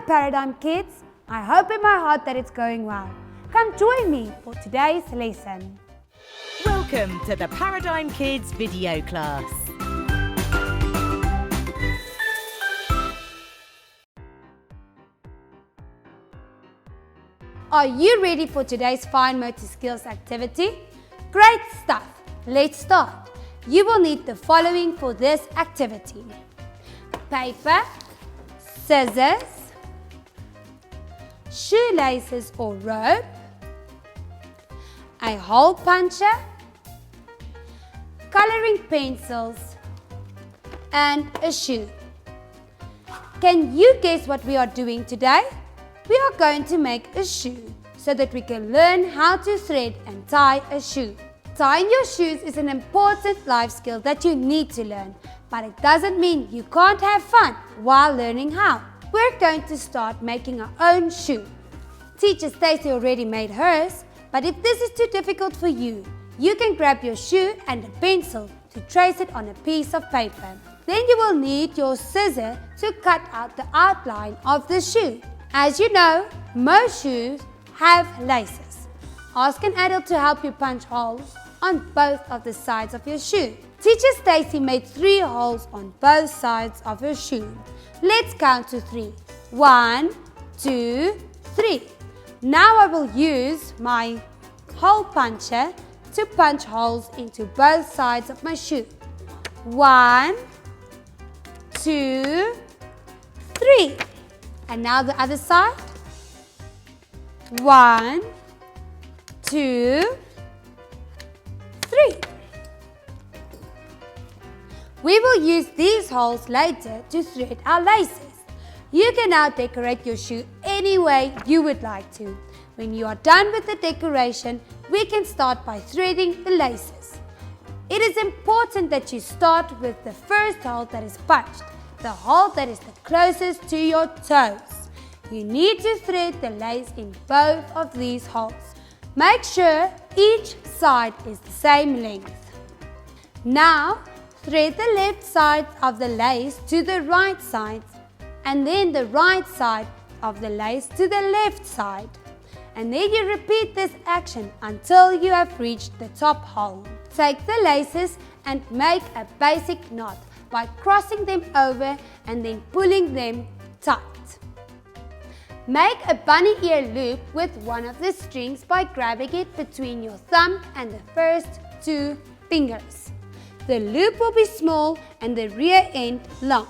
Paradigm Kids. I hope in my heart that it's going well. Come join me for today's lesson. Welcome to the Paradigm Kids video class. Are you ready for today's fine motor skills activity? Great stuff! Let's start. You will need the following for this activity: paper, scissors, shoelaces or rope, a hole puncher, coloring pencils, and a shoe. Can you guess what we are doing today? We are going to make a shoe so that we can learn how to thread and tie a shoe. Tying your shoes is an important life skill that you need to learn, but it doesn't mean you can't have fun while learning how. We're going to start making our own shoe. Teacher Stacy already made hers, but if this is too difficult for you, you can grab your shoe and a pencil to trace it on a piece of paper. Then you will need your scissors to cut out the outline of the shoe. As you know, most shoes have laces. Ask an adult to help you punch holes on both of the sides of your shoe. Teacher Stacy made 3 holes on both sides of her shoe. Let's count to 3. 1, 2, 3. Now I will use my hole puncher to punch holes into both sides of my shoe. 1, 2, 3. And now the other side. 1, 2, 3. We will use these holes later to thread our laces. You can now decorate your shoe any way you would like to. When you are done with the decoration, we can start by threading the laces. It is important that you start with the first hole that is punched, the hole that is the closest to your toes. You need to thread the lace in both of these holes. Make sure each side is the same length. Now, thread the left side of the lace to the right side and then the right side of the lace to the left side. And then you repeat this action until you have reached the top hole. Take the laces and make a basic knot by crossing them over and then pulling them tight. Make a bunny ear loop with one of the strings by grabbing it between your thumb and the first 2 fingers. The loop will be small and the rear end long.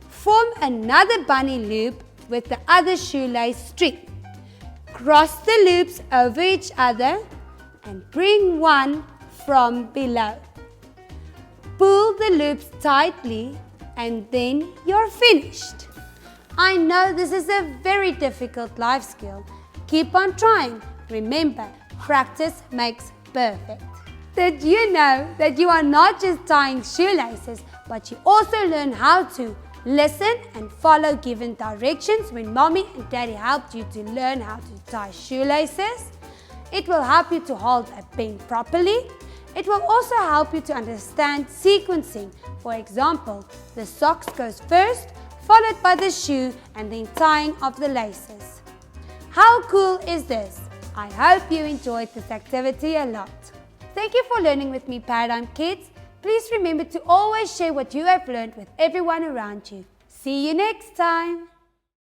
Form another bunny loop with the other shoelace string. Cross the loops over each other and bring one from below. Pull the loops tightly and then you're finished. I know this is a very difficult life skill. Keep on trying. Remember, practice makes perfect. Did you know that you are not just tying shoelaces, but you also learn how to listen and follow given directions when mommy and daddy helped you to learn how to tie shoelaces? It will help you to hold a pen properly. It will also help you to understand sequencing. For example, the socks goes first, followed by the shoe and then tying of the laces. How cool is this? I hope you enjoyed this activity a lot. Thank you for learning with me, Paradigm Kids. Please remember to always share what you have learned with everyone around you. See you next time.